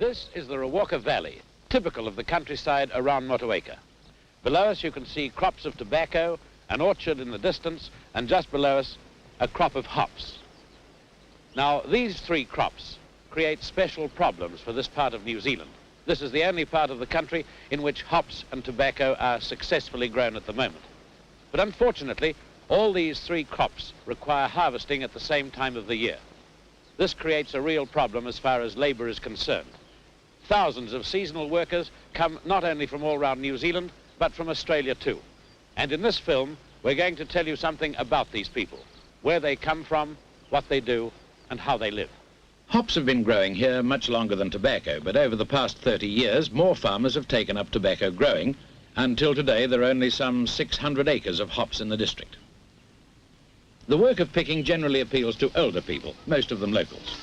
This is the Motueka Valley, typical of the countryside around Motueka. Below us you can see crops of tobacco, an orchard in the distance, and just below us a crop of hops. Now these three crops create special problems for this part of New Zealand. This is the only part of the country in which hops and tobacco are successfully grown at the moment. But unfortunately, all these three crops require harvesting at the same time of the year. This creates a real problem as far as labour is concerned. Thousands of seasonal workers come not only from all around New Zealand, but from Australia too. And in this film, we're going to tell you something about these people, where they come from, what they do, and how they live. Hops have been growing here much longer than tobacco, but over the past 30 years, more farmers have taken up tobacco growing. Until today, there are only some 600 acres of hops in the district. The work of picking generally appeals to older people, most of them locals.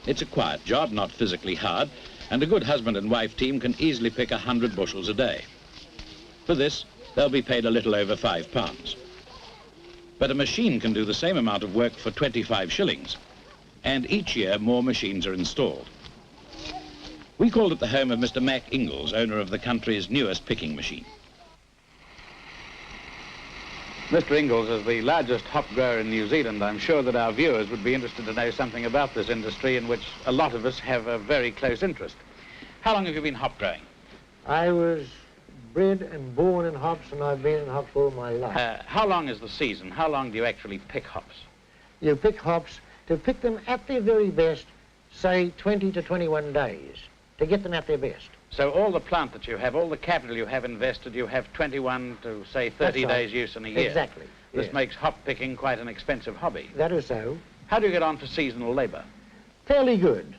It's a quiet job, not physically hard, and a good husband and wife team can easily pick 100 bushels a day. For this, they'll be paid a little over £5. But a machine can do the same amount of work for 25 shillings, and each year more machines are installed. We called at the home of Mr. Mac Ingalls, owner of the country's newest picking machine. Mr. Ingalls, as the largest hop grower in New Zealand, I'm sure that our viewers would be interested to know something about this industry in which a lot of us have a very close interest. How long have you been hop growing? I was bred and born in hops, and I've been in hops all my life. How long is the season? How long do you actually pick hops? You pick hops, to pick them at their very best, say 20 to 21 days, to get them at their best. So all the plant that you have, all the capital you have invested, you have 21 to, say, 30 days use in a year. Exactly. This yes. makes hop picking quite an expensive hobby. That is so. How do you get on for seasonal labour? Fairly good.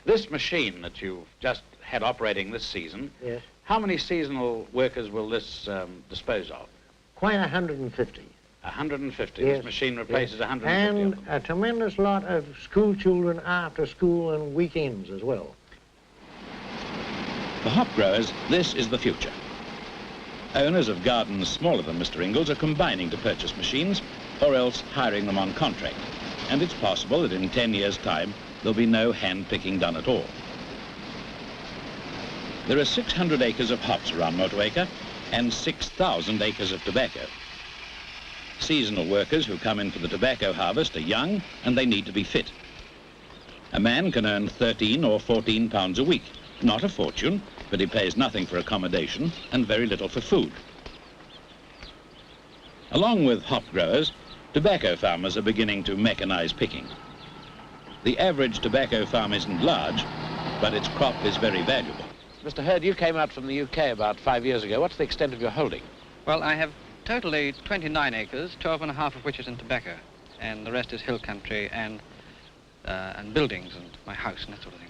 This machine that you've just had operating this season, yes. How many seasonal workers will this dispose of? Quite 150. 150? Yes. This machine replaces 150 And of them. a tremendous lot of school children after school and weekends as well. For hop growers, this is the future. Owners of gardens smaller than Mr. Ingalls are combining to purchase machines, or else hiring them on contract. And it's possible that in 10 years' time, there'll be no hand-picking done at all. There are 600 acres of hops around Motueka and 6,000 acres of tobacco. Seasonal workers who come in for the tobacco harvest are young, and they need to be fit. A man can earn 13 or 14 pounds a week. Not a fortune, but he pays nothing for accommodation and very little for food. Along with hop growers, tobacco farmers are beginning to mechanize picking. The average tobacco farm isn't large, but its crop is very valuable. Mr. Hurd, you came out from the UK about 5 years ago. What's the extent of your holding? Well, I have totally 29 acres, 12.5 of which is in tobacco, and the rest is hill country and buildings and my house and that sort of thing.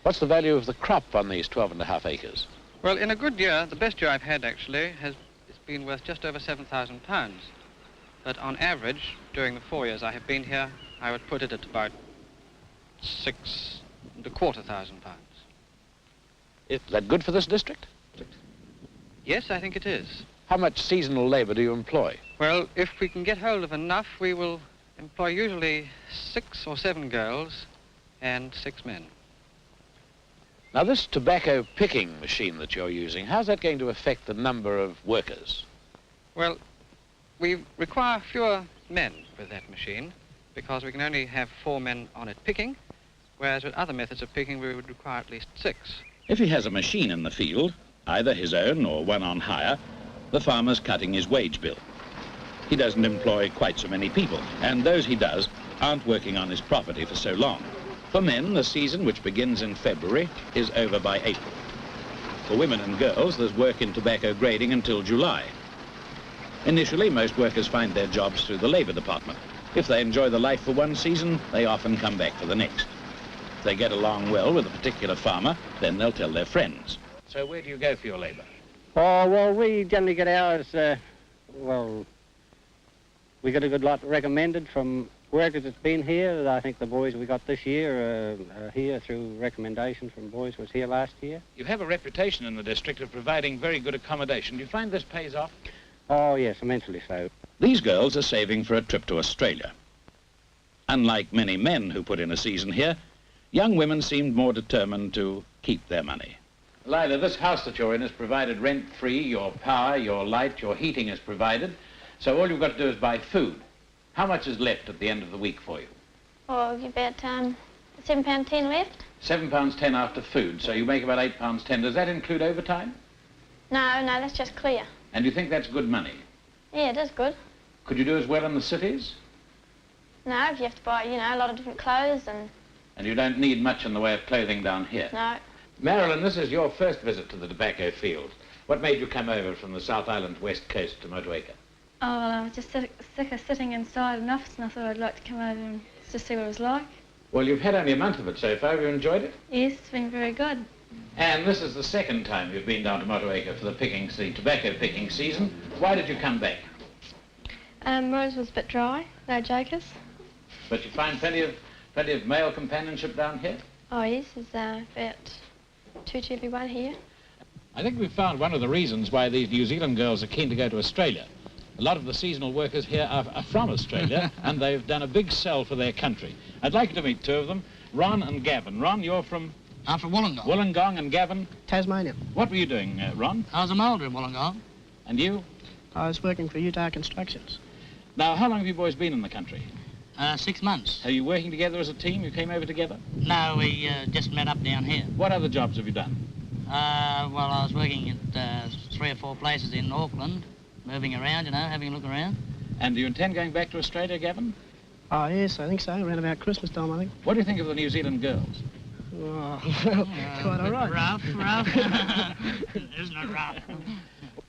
What's the value of the crop on these 12.5 acres? Well, in a good year, the best year I've had actually, it's been worth just over £7,000. But on average, during the 4 years I have been here, I would put it at about £6,250. Is that good for this district? Yes, I think it is. How much seasonal labour do you employ? Well, if we can get hold of enough, we will employ usually 6 or 7 girls and 6 men. Now, this tobacco picking machine that you're using, how's that going to affect the number of workers? Well, we require fewer men with that machine because we can only have 4 men on it picking, whereas with other methods of picking we would require at least 6. If he has a machine in the field, either his own or one on hire, the farmer's cutting his wage bill. He doesn't employ quite so many people, and those he does aren't working on his property for so long. For men, the season, which begins in February, is over by April. For women and girls, there's work in tobacco grading until July. Initially, most workers find their jobs through the Labour Department. If they enjoy the life for one season, they often come back for the next. If they get along well with a particular farmer, then they'll tell their friends. So where do you go for your labour? Oh, well, we generally get ours, we get a good lot recommended from workers that's been here. I think the boys we got this year are here through recommendation from boys who was here last year. You have a reputation in the district of providing very good accommodation. Do you find this pays off? Oh, yes, immensely so. These girls are saving for a trip to Australia. Unlike many men who put in a season here, Young women seemed more determined to keep their money. Lila, this house that you're in is provided rent-free. Your power, your light, your heating is provided. So all you've got to do is buy food. How much is left at the end of the week for you? Oh, about £7.10 left. £7.10 after food, so you make about £8.10. Does that include overtime? No, that's just clear. And you think that's good money? Yeah, it is good. Could you do as well in the cities? No, if you have to buy, a lot of different clothes and... And you don't need much in the way of clothing down here? No. Marilyn, this is your first visit to the tobacco field. What made you come over from the South Island west coast to Motueka? Oh, well, I was just sick of sitting inside an office and I thought I'd like to come over and just see what it was like. Well, you've had only a month of it so far. Have you enjoyed it? Yes, it's been very good. And this is the second time you've been down to Motueka for the tobacco picking season. Why did you come back? Rose was a bit dry, no jokers. But you find plenty of male companionship down here? Oh, yes, there's about 2 to every one here. I think we've found one of the reasons why these New Zealand girls are keen to go to Australia. A lot of the seasonal workers here are from Australia, and they've done a big sell for their country. I'd like you to meet two of them, Ron and Gavin. Ron, you're from? I'm from Wollongong. Wollongong, and Gavin? Tasmania. What were you doing, Ron? I was a moulder in Wollongong. And you? I was working for Utah Constructions. Now, how long have you boys been in the country? 6 months. Are you working together as a team? You came over together? No, we just met up down here. What other jobs have you done? Well, I was working at 3 or 4 places in Auckland, moving around, having a look around. And do you intend going back to Australia, Gavin? Oh, yes, I think so, around about Christmas time, I think. What do you think of the New Zealand girls? Oh, well, quite all right. Rough. Isn't it rough?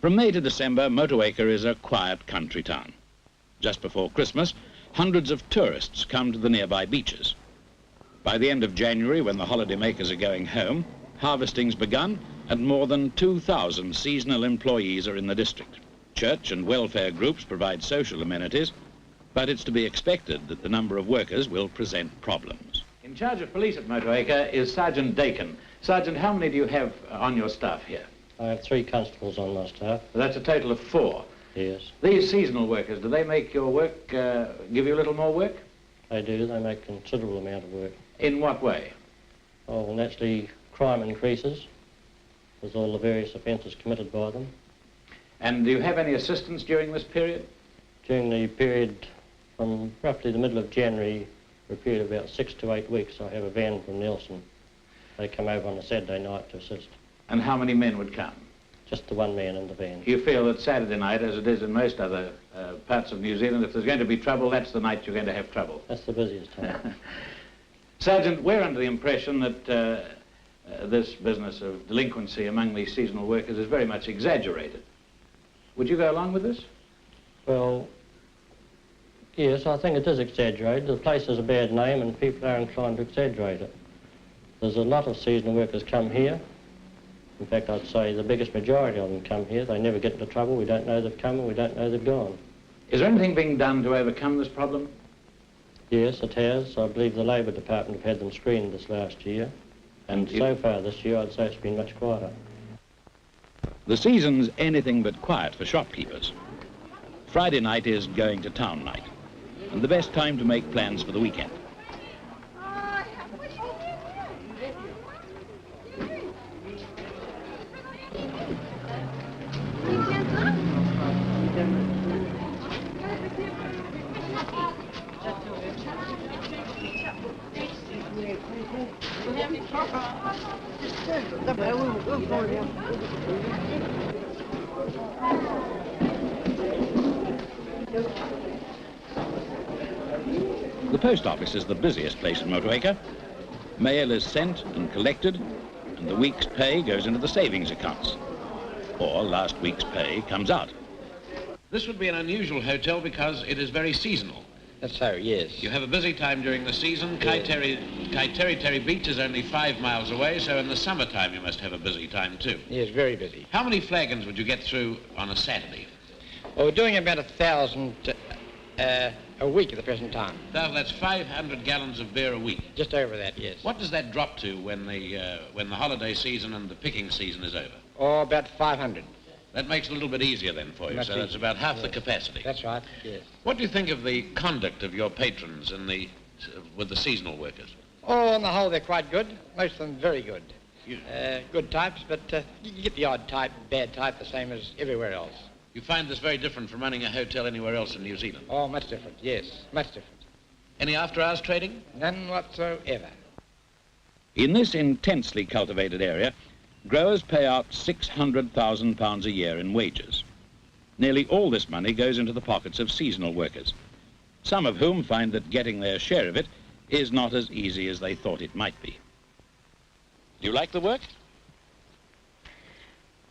From May to December, Motueka is a quiet country town. Just before Christmas, hundreds of tourists come to the nearby beaches. By the end of January, when the holidaymakers are going home, harvesting's begun and more than 2,000 seasonal employees are in the district. Church and welfare groups provide social amenities, but it's to be expected that the number of workers will present problems. In charge of police at Motueka is Sergeant Dakin. Sergeant, how many do you have on your staff here? I have 3 constables on my staff. That's a total of 4. Yes, These seasonal workers, do they make your work, give you a little more work? they do. They make a considerable amount of work. In what way? Oh, well, naturally, crime increases with all the various offences committed by them. And do you have any assistance during this period? During the period from roughly the middle of January, for a period of about 6 to 8 weeks, I have a van from Nelson. They come over on a Saturday night to assist. And how many men would come? Just the one man in the van. You feel that Saturday night, as it is in most other parts of New Zealand, if there's going to be trouble, that's the night you're going to have trouble. That's the busiest time. Sergeant, we're under the impression that this business of delinquency among these seasonal workers is very much exaggerated. Would you go along with this? Well, yes, I think it is exaggerated. The place has a bad name and people are inclined to exaggerate it. There's a lot of seasonal workers come here. In fact, I'd say the biggest majority of them come here. They never get into trouble. We don't know they've come and we don't know they've gone. Is there anything being done to overcome this problem? Yes, it has. I believe the Labour Department have had them screened this last year. And so far this year, I'd say it's been much quieter. The season's anything but quiet for shopkeepers. Friday night is going to town night, and the best time to make plans for the weekend. The post office is the busiest place in Motueka. Mail is sent and collected, and the week's pay goes into the savings accounts. Or last week's pay comes out. This would be an unusual hotel because it is very seasonal. That's so, yes. You have a busy time during the season. Kaiteri Beach is only 5 miles away, so in the summertime you must have a busy time too. Yes, very busy. How many flagons would you get through on a Saturday? Well, we're doing about 1,000 a week at the present time. That's 500 gallons of beer a week. Just over that, yes. What does that drop to when the holiday season and the picking season is over? Oh, about 500. That makes it a little bit easier then for you, Much so that's easier. about half the capacity. That's right, yes. What do you think of the conduct of your patrons with the seasonal workers? Oh, on the whole, they're quite good. Most of them very good. Good types, but you get the odd type, bad type, the same as everywhere else. You find this very different from running a hotel anywhere else in New Zealand? Oh, much different, yes, much different. Any after-hours trading? None whatsoever. In this intensely cultivated area, growers pay out £600,000 a year in wages. Nearly all this money goes into the pockets of seasonal workers, some of whom find that getting their share of it is not as easy as they thought it might be. Do you like the work?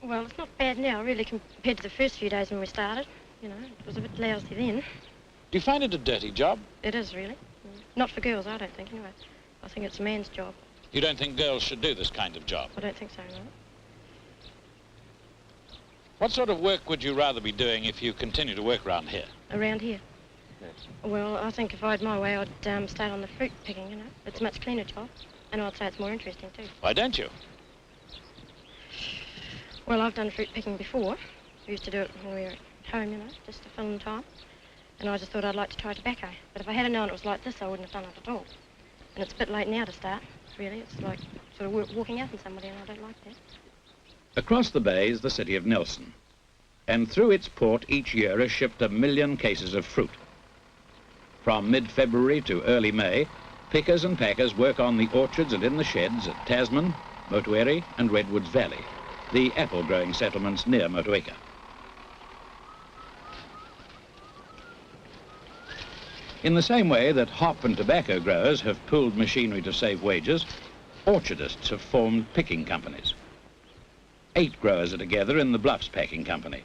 Well, it's not bad now, really, compared to the first few days when we started. You know, it was a bit lousy then. Do you find it a dirty job? It is, really. Not for girls, I don't think, anyway. I think it's a man's job. You don't think girls should do this kind of job? I don't think so, no. What sort of work would you rather be doing if you continue to work around here? Around here? Yes. Well, I think if I had my way, I'd start on the fruit picking, you know. It's a much cleaner job, and I'd say it's more interesting, too. Why don't you? Well, I've done fruit picking before. We used to do it when we were at home, you know, just to fill in time. And I just thought I'd like to try tobacco. But if I had known it was like this, I wouldn't have done it at all. And it's a bit late now to start, really. It's like sort of walking out on somebody, and I don't like that. Across the bay is the city of Nelson, and through its port each year are shipped 1 million cases of fruit. From mid-February to early May, pickers and packers work on the orchards and in the sheds at Tasman, Motueka and Redwoods Valley, the apple-growing settlements near Motueka. In the same way that hop and tobacco growers have pooled machinery to save wages, orchardists have formed picking companies. 8 growers are together in the Bluffs Packing Company.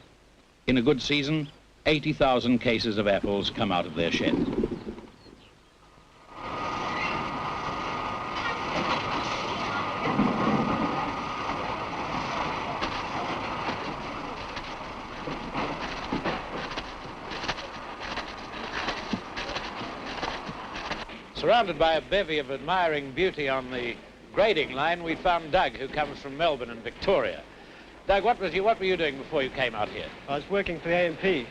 In a good season, 80,000 cases of apples come out of their shed. Surrounded by a bevy of admiring beauty on the grading line, we found Doug, who comes from Melbourne and Victoria. Doug, what were you doing before you came out here? I was working for the AMP. In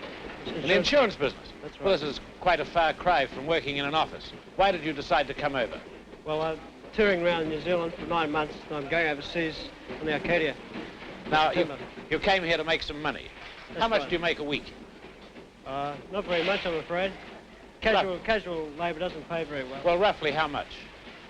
the insurance business? That's right. Well, this is quite a far cry from working in an office. Why did you decide to come over? Well, I'm touring around New Zealand for 9 months, and I'm going overseas on the Arcadia. Now, you came here to make some money. That's How much right. do you make a week? Not very much, I'm afraid. Casual labour doesn't pay very well. Well, roughly how much?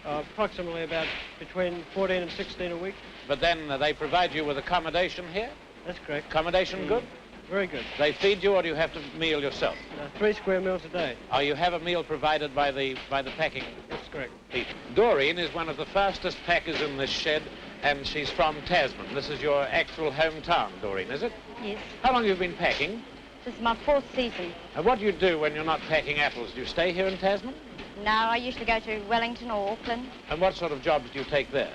Approximately about between 14 and 16 a week. But then they provide you with accommodation here? That's correct. Accommodation good? Very good. They feed you, or do you have to meal yourself? 3 square meals a day. Oh, you have a meal provided by the packing? That's correct. People. Doreen is one of the fastest packers in this shed, and she's from Tasman. This is your actual hometown, Doreen, is it? Yes. How long have you been packing? This is my 4th season. And what do you do when you're not packing apples? Do you stay here in Tasman? No, I usually go to Wellington or Auckland. And what sort of jobs do you take there?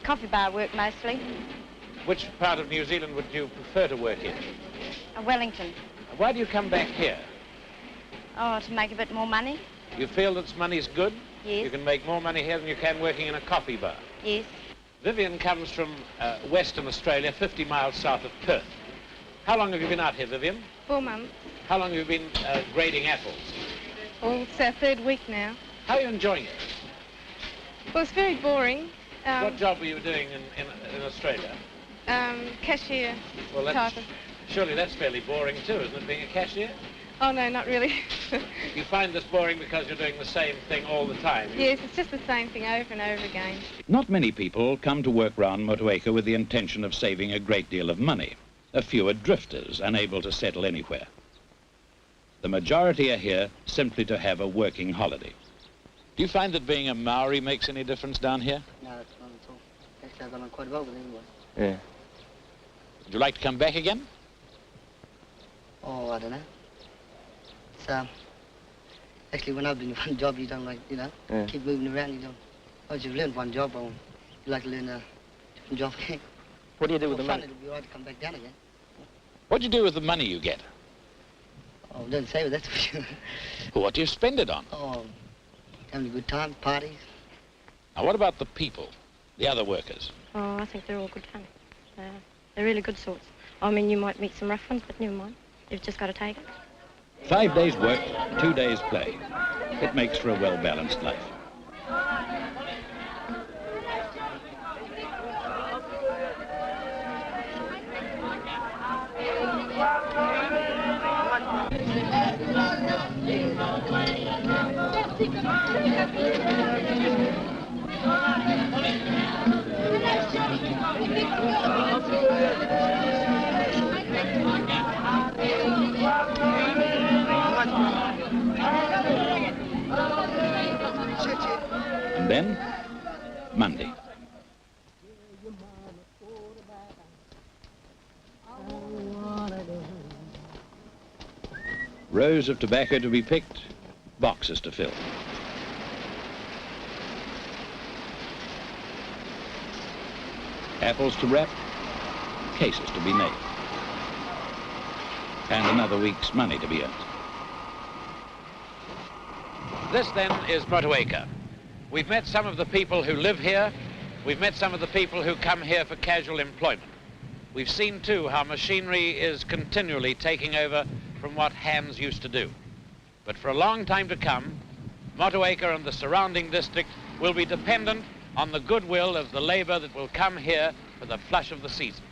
Coffee bar work mostly. Which part of New Zealand would you prefer to work in? Wellington. Why do you come back here? Oh, to make a bit more money. You feel that money's good? Yes. You can make more money here than you can working in a coffee bar? Yes. Vivian comes from Western Australia, 50 miles south of Perth. How long have you been out here, Vivian? 4 months. How long have you been grading apples? Well, it's our 3rd week now. How are you enjoying it? Well, it's very boring. What job were you doing in Australia? Cashier. Well, type of... surely that's fairly boring too, isn't it, being a cashier? Oh, no, not really. You find this boring because you're doing the same thing all the time? Yes, it's just the same thing over and over again. Not many people come to work round Motueka with the intention of saving a great deal of money. A few are drifters, unable to settle anywhere. The majority are here simply to have a working holiday. Do you find that being a Maori makes any difference down here? No, it's not at all. Actually, I got on quite well with everyone. Yeah. Would you like to come back again? Oh, I don't know. It's, actually, when I've been in one job, you don't like, you know, keep moving around, you don't. Once you've learned one job, you like to learn a different job again. What do you do with the money? It'll be all right to come back down again. What do you do with the money you get? Oh, don't say that's for sure. What do you spend it on? Oh, having a good time, parties. Now, what about the people, the other workers? Oh, I think they're all good fun. They're really good sorts. I mean, you might meet some rough ones, but never mind. You've just got to take it. 5 days work, 2 days play. It makes for a well-balanced life. And then, Monday. Rows of tobacco to be picked, boxes to fill. Apples to wrap, cases to be nailed. And another week's money to be earned. This then is Motueka. We've met some of the people who live here. We've met some of the people who come here for casual employment. We've seen too how machinery is continually taking over from what hands used to do. But for a long time to come, Motueka and the surrounding district will be dependent on the goodwill of the labor that will come here for the flush of the season.